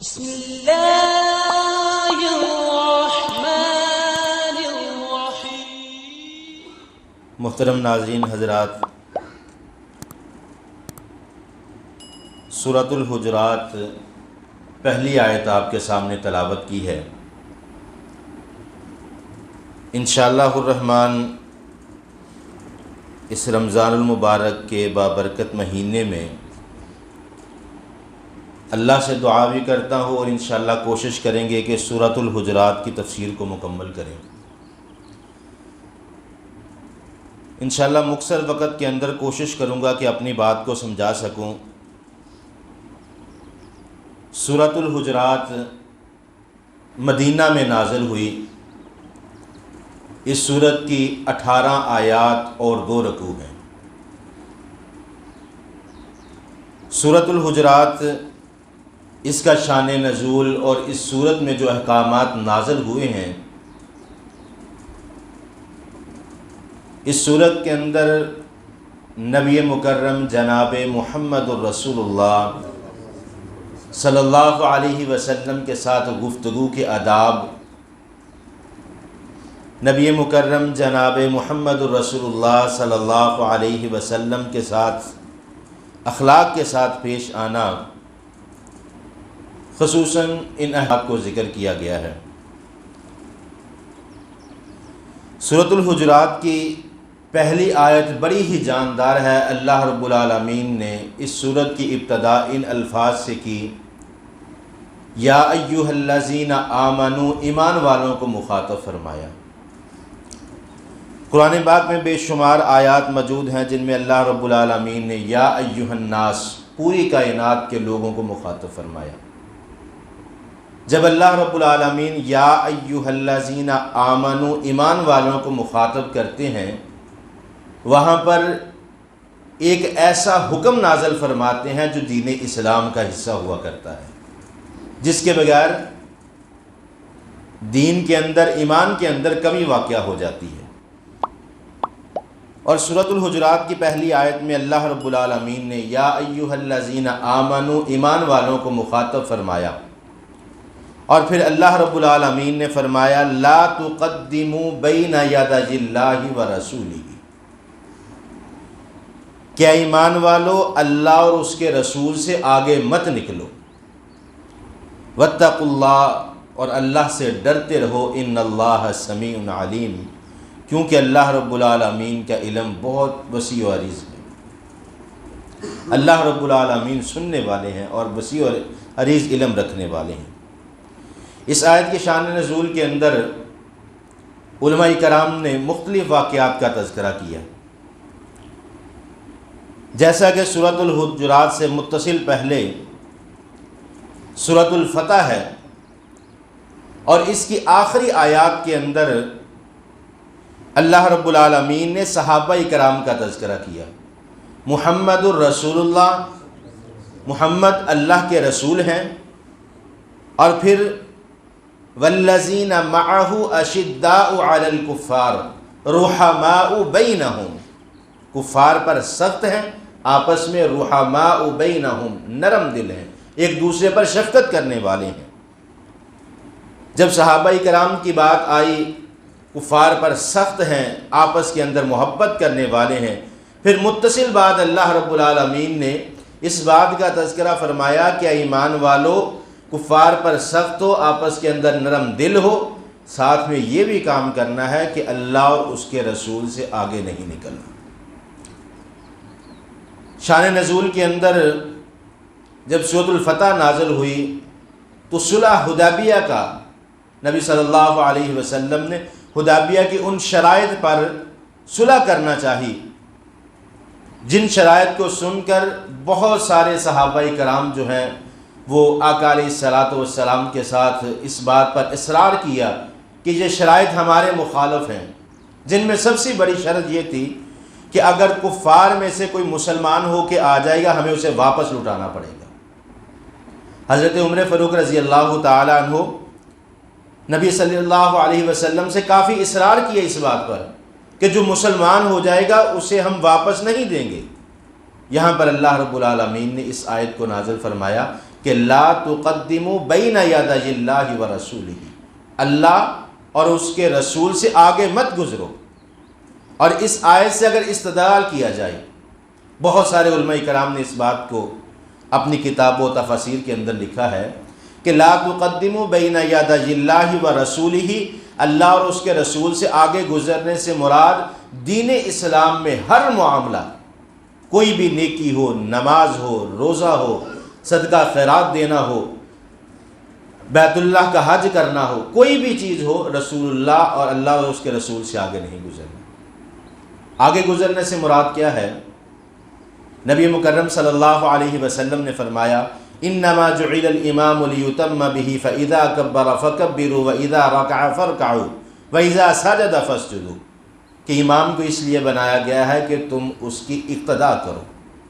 بسم اللہ الرحمن الرحیم۔ محترم ناظرین حضرات، سورۃ الحجرات پہلی آیت آپ کے سامنے تلاوت کی ہے۔ انشاءاللہ الرحمن اس رمضان المبارک کے بابرکت مہینے میں اللہ سے دعا بھی کرتا ہوں اور انشاءاللہ کوشش کریں گے کہ سورۃ الحجرات کی تفسیر کو مکمل کریں۔ انشاءاللہ مختصر وقت کے اندر کوشش کروں گا کہ اپنی بات کو سمجھا سکوں۔ سورۃ الحجرات مدینہ میں نازل ہوئی۔ اس سورت کی 18 آیات اور 2 رکوع ہیں۔ سورۃ الحجرات اس کا شان نزول اور اس سورت میں جو احکامات نازل ہوئے ہیں، اس سورت کے اندر نبی مکرم جناب محمد الرسول اللہ صلی اللہ علیہ وسلم کے ساتھ گفتگو کے آداب، نبی مکرم جناب محمد الرسول اللہ صلی اللہ علیہ وسلم کے ساتھ اخلاق کے ساتھ پیش آنا، خصوصاً ان احکام کو ذکر کیا گیا ہے۔ سورۃ الحجرات کی پہلی آیت بڑی ہی جاندار ہے۔ اللہ رب العالمین نے اس سورت کی ابتدا ان الفاظ سے کی، یا ایھا الذین آمنوا، ایمان والوں کو مخاطب فرمایا۔ قرآن پاک میں بے شمار آیات موجود ہیں جن میں اللہ رب العالمین نے یا ایھا الناس، پوری کائنات کے لوگوں کو مخاطب فرمایا۔ جب اللہ رب العالمین یا ایھا الذین آمنوا، ایمان والوں کو مخاطب کرتے ہیں، وہاں پر ایک ایسا حکم نازل فرماتے ہیں جو دین اسلام کا حصہ ہوا کرتا ہے، جس کے بغیر دین کے اندر، ایمان کے اندر کمی واقع ہو جاتی ہے۔ اور سورۃ الحجرات کی پہلی آیت میں اللہ رب العالمین نے یا ایھا الذین آمنوا، ایمان والوں کو مخاطب فرمایا، اور پھر اللہ رب العالمین نے فرمایا لا تقدموا بین یدی اللہ ورسولہ، کیا ایمان والو اللہ اور اس کے رسول سے آگے مت نکلو، واتقوا اللہ، اور اللہ سے ڈرتے رہو، ان اللہ سمیع علیم، کیونکہ اللہ رب العالمین کا علم بہت وسیع و عریض ہے۔ اللہ رب العالمین سننے والے ہیں اور وسیع و عریض علم رکھنے والے ہیں۔ اس آیت کے شان نزول کے اندر علماء کرام نے مختلف واقعات کا تذکرہ کیا۔ جیسا کہ سورۃ الحجرات سے متصل پہلے سورۃ الفتح ہے، اور اس کی آخری آیات کے اندر اللہ رب العالمین نے صحابہ کرام کا تذکرہ کیا۔ محمد الرسول اللہ، محمد اللہ کے رسول ہیں، اور پھر والذین معہ اشداء علی الکفار رحماء بینہم، کفار پر سخت ہیں، آپس میں رحماء بینہم، نرم دل ہیں، ایک دوسرے پر شفقت کرنے والے ہیں۔ جب صحابہ کرام کی بات آئی، کفار پر سخت ہیں، آپس کے اندر محبت کرنے والے ہیں، پھر متصل بعد اللہ رب العالمین نے اس بات کا تذکرہ فرمایا کہ ایمان والو کفار پر سخت ہو، آپس کے اندر نرم دل ہو، ساتھ میں یہ بھی کام کرنا ہے کہ اللہ اور اس کے رسول سے آگے نہیں نکلنا۔ شان نزول کے اندر جب سورۃ الفتح نازل ہوئی تو صلح حدیبیہ کا نبی صلی اللہ علیہ وسلم نے حدیبیہ کی ان شرائط پر صلح کرنا چاہی جن شرائط کو سن کر بہت سارے صحابہ کرام جو ہیں وہ آقا علیہ الصلاۃ والسلام کے ساتھ اس بات پر اصرار کیا کہ یہ شرائط ہمارے مخالف ہیں، جن میں سب سے بڑی شرط یہ تھی کہ اگر کفار میں سے کوئی مسلمان ہو کے آ جائے گا، ہمیں اسے واپس لوٹانا پڑے گا۔ حضرت عمر فاروق رضی اللہ تعالی عنہ نبی صلی اللہ علیہ وسلم سے کافی اصرار کیا اس بات پر کہ جو مسلمان ہو جائے گا اسے ہم واپس نہیں دیں گے۔ یہاں پر اللہ رب العالمین نے اس آیت کو نازل فرمایا کہ کہ لا تقدموا بین یدی اللہ و رسولہ، اللہ اور اس کے رسول سے آگے مت گزرو۔ اور اس آیت سے اگر استدلال کیا جائے، بہت سارے علماء کرام نے اس بات کو اپنی کتاب و تفاسیر کے اندر لکھا ہے کہ لا تقدموا بین یدی اللہ و رسولہ، اللہ اور اس کے رسول سے آگے گزرنے سے مراد دین اسلام میں ہر معاملہ، کوئی بھی نیکی ہو، نماز ہو، روزہ ہو، صدقہ خیرات دینا ہو، بیت اللہ کا حج کرنا ہو، کوئی بھی چیز ہو، رسول اللہ اور اللہ اور اس کے رسول سے آگے نہیں گزرنا۔ آگے گزرنے سے مراد کیا ہے؟ نبی مکرم صلی اللہ علیہ وسلم نے فرمایا انما جعل الامام لیتم بہ فاذا کبر فکبروا واذا رکع فارکعوا واذا سجد فاسجدوا، کہ امام کو اس لیے بنایا گیا ہے کہ تم اس کی اقتداء کرو۔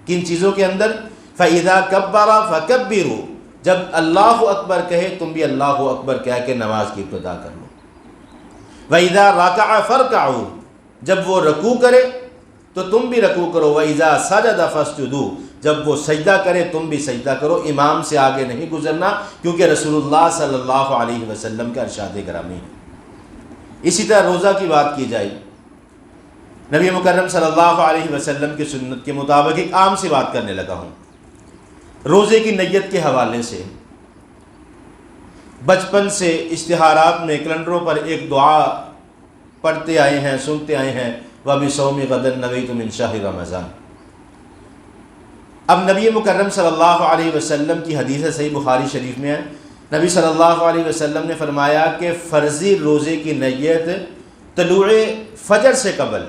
کن چیزوں کے اندر؟ فاذا کبر فکبروا، جب اللہ اکبر کہے تم بھی اللہ اکبر کہہ کے نماز کی ابتدا کر لو۔ واذا رکع فارکعوا، جب وہ رکوع کرے تو تم بھی رکوع کرو۔ وَإِذَا سَجَدَ فَاسْجُدُوا، جب وہ سجدہ کرے تم بھی سجدہ کرو۔ امام سے آگے نہیں گزرنا، کیونکہ رسول اللہ صلی اللہ علیہ وسلم کا ارشاد گرامی ہے۔ اسی طرح روزہ کی بات کی جائے، نبی مکرم صلی اللہ علیہ وسلم کی سنت کے مطابق ایک عام سی بات کرنے لگا ہوں۔ روزے کی نیت کے حوالے سے بچپن سے اشتہارات میں، کیلنڈروں پر ایک دعا پڑھتے آئے ہیں، سنتے آئے ہیں، وَبِصَوْمِ غَدًا نَوَيْتُ مِنْ شَهْرِ رمضان۔ اب نبی مکرم صلی اللہ علیہ وسلم کی حدیث صحیح بخاری شریف میں ہے، نبی صلی اللہ علیہ وسلم نے فرمایا کہ فرضی روزے کی نیت طلوع فجر سے قبل،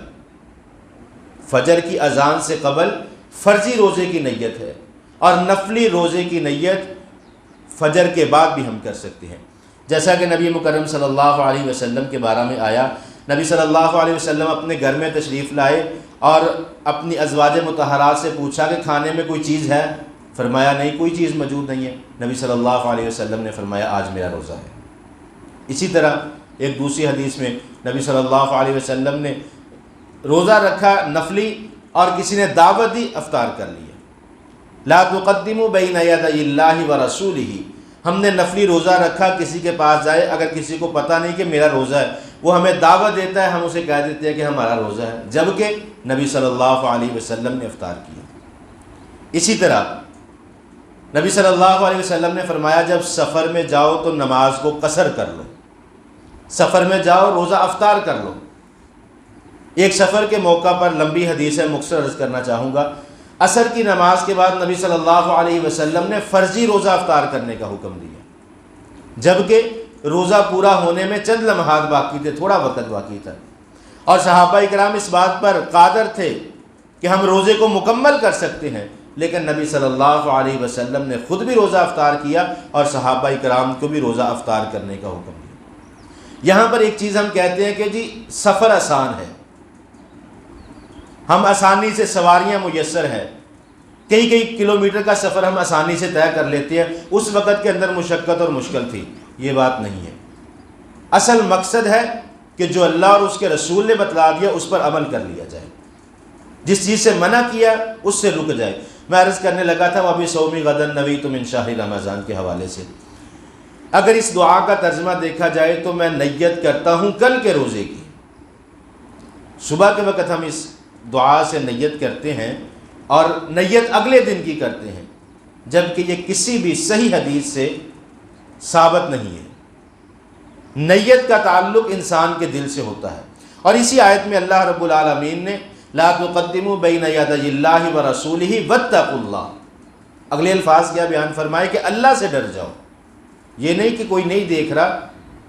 فجر کی اذان سے قبل فرضی روزے کی نیت ہے، اور نفلی روزے کی نیت فجر کے بعد بھی ہم کر سکتے ہیں۔ جیسا کہ نبی مکرم صلی اللہ علیہ وسلم کے بارے میں آیا، نبی صلی اللہ علیہ وسلم اپنے گھر میں تشریف لائے اور اپنی ازواج مطہرات سے پوچھا کہ کھانے میں کوئی چیز ہے؟ فرمایا نہیں، کوئی چیز موجود نہیں ہے۔ نبی صلی اللہ علیہ وسلم نے فرمایا آج میرا روزہ ہے۔ اسی طرح ایک دوسری حدیث میں نبی صلی اللہ علیہ وسلم نے روزہ رکھا نفلی، اور کسی نے دعوت دی، افطار کر لیا۔ لا تقدموا بین یدی اللہ و رسولہ، ہم نے نفلی روزہ رکھا، کسی کے پاس جائے، اگر کسی کو پتہ نہیں کہ میرا روزہ ہے، وہ ہمیں دعوت دیتا ہے، ہم اسے کہہ دیتے ہیں کہ ہمارا روزہ ہے، جبکہ نبی صلی اللہ علیہ وسلم نے افطار کیا۔ اسی طرح نبی صلی اللہ علیہ وسلم نے فرمایا جب سفر میں جاؤ تو نماز کو قصر کر لو، سفر میں جاؤ روزہ افطار کر لو۔ ایک سفر کے موقع پر لمبی حدیث ہے، مختصر عرض کرنا چاہوں گا، عصر کی نماز کے بعد نبی صلی اللہ علیہ وسلم نے فرضی روزہ افطار کرنے کا حکم دیا، جبکہ روزہ پورا ہونے میں چند لمحات باقی تھے، تھوڑا وقت باقی تھا، اور صحابہ کرام اس بات پر قادر تھے کہ ہم روزے کو مکمل کر سکتے ہیں، لیکن نبی صلی اللہ علیہ وسلم نے خود بھی روزہ افطار کیا اور صحابہ کرام کو بھی روزہ افطار کرنے کا حکم دیا۔ یہاں پر ایک چیز ہم کہتے ہیں کہ جی سفر آسان ہے، ہم آسانی سے سواریاں میسر ہے، کئی کلومیٹر کا سفر ہم آسانی سے طے کر لیتے ہیں، اس وقت کے اندر مشقت اور مشکل تھی، یہ بات نہیں ہے۔ اصل مقصد ہے کہ جو اللہ اور اس کے رسول نے بتلا دیا اس پر عمل کر لیا جائے، جس چیز سے منع کیا اس سے رک جائے۔ میں عرض کرنے لگا تھا وَبِصَوْمِ غَدًا نَوَيْتُ مِنْ شَهْرِ رمضان کے حوالے سے، اگر اس دعا کا ترجمہ دیکھا جائے تو میں نیت کرتا ہوں کل کے روزے کی۔ صبح کے وقت ہم اس دعا سے نیت کرتے ہیں اور نیت اگلے دن کی کرتے ہیں، جبکہ یہ کسی بھی صحیح حدیث سے ثابت نہیں ہے۔ نیت کا تعلق انسان کے دل سے ہوتا ہے، اور اسی آیت میں اللہ رب العالمین نے لا تقدموا بین یدی اللہ و رسولہ واتقوا اللہ، اگلے الفاظ کیا بیان فرمائے کہ اللہ سے ڈر جاؤ، یہ نہیں کہ کوئی نہیں دیکھ رہا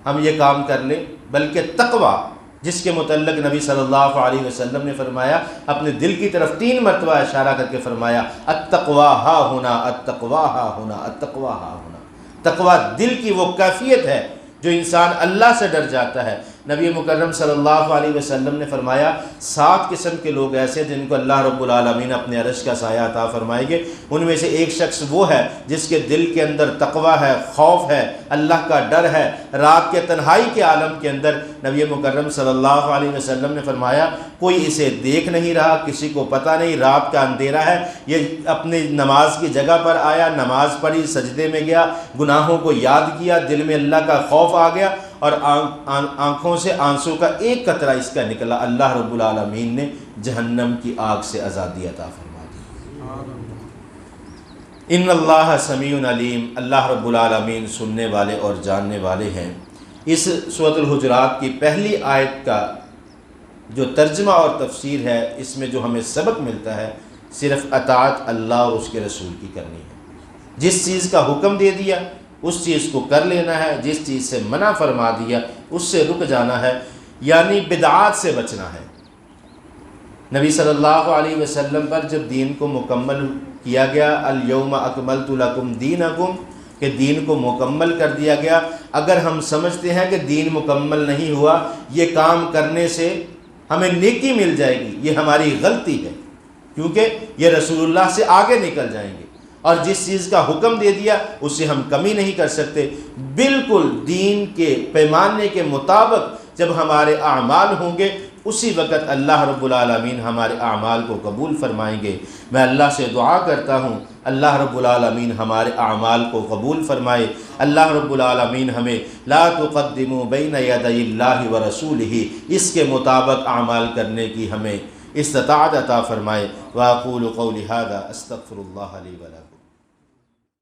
ہم یہ کام کر لیں، بلکہ تقوی، جس کے متعلق نبی صلی اللہ علیہ وسلم نے فرمایا، اپنے دل کی طرف 3 مرتبہ اشارہ کر کے فرمایا التقوی ہا ہونا، التقوی ہا ہونا، التقوی ہا ہونا۔ تقوی دل کی وہ کیفیت ہے جو انسان اللہ سے ڈر جاتا ہے، نبی مکرم صلی اللہ علیہ وسلم نے فرمایا 7 قسم کے لوگ ایسے جن کو اللہ رب العالمین اپنے عرش کا سایہ عطا فرمائیں گے۔ ان میں سے ایک شخص وہ ہے جس کے دل کے اندر تقوی ہے، خوف ہے، اللہ کا ڈر ہے۔ رات کے تنہائی کے عالم کے اندر نبی مکرم صلی اللہ علیہ وسلم نے فرمایا کوئی اسے دیکھ نہیں رہا، کسی کو پتہ نہیں، رات کا اندھیرا ہے، یہ اپنی نماز کی جگہ پر آیا، نماز پڑھی، سجدے میں گیا، گناہوں کو یاد کیا، دل میں اللہ کا خوف آ گیا اور آنکھوں سے آنسو کا ایک قطرہ اس کا نکلا، اللہ رب العالمین نے جہنم کی آگ سے آزادی عطا فرما دی۔ ان اللہ سمیع علیم، اللہ رب العالمین سننے والے اور جاننے والے ہیں۔ اس سورۃ الحجرات کی پہلی آیت کا جو ترجمہ اور تفسیر ہے، اس میں جو ہمیں سبق ملتا ہے صرف اطاعت اللہ اور اس کے رسول کی کرنی ہے۔ جس چیز کا حکم دے دیا اس چیز کو کر لینا ہے، جس چیز سے منع فرما دیا اس سے رک جانا ہے، یعنی بدعات سے بچنا ہے۔ نبی صلی اللہ علیہ وسلم پر جب دین کو مکمل کیا گیا، الیوم اکملت لکم دینکم، کہ دین کو مکمل کر دیا گیا، اگر ہم سمجھتے ہیں کہ دین مکمل نہیں ہوا، یہ کام کرنے سے ہمیں نیکی مل جائے گی، یہ ہماری غلطی ہے، کیونکہ یہ رسول اللہ سے آگے نکل جائیں گے، اور جس چیز کا حکم دے دیا اس سے ہم کمی نہیں کر سکتے۔ بالکل دین کے پیمانے کے مطابق جب ہمارے اعمال ہوں گے اسی وقت اللہ رب العالمین ہمارے اعمال کو قبول فرمائیں گے۔ میں اللہ سے دعا کرتا ہوں اللہ رب العالمین ہمارے اعمال کو قبول فرمائے۔ اللہ رب العالمین ہمیں لا تقدموا بین یدی اللہ ورسولہ، اس کے مطابق اعمال کرنے کی ہمیں استطاعت عطا فرمائے۔ واقول قولی ھذا استغفر اللہ لی ولکم۔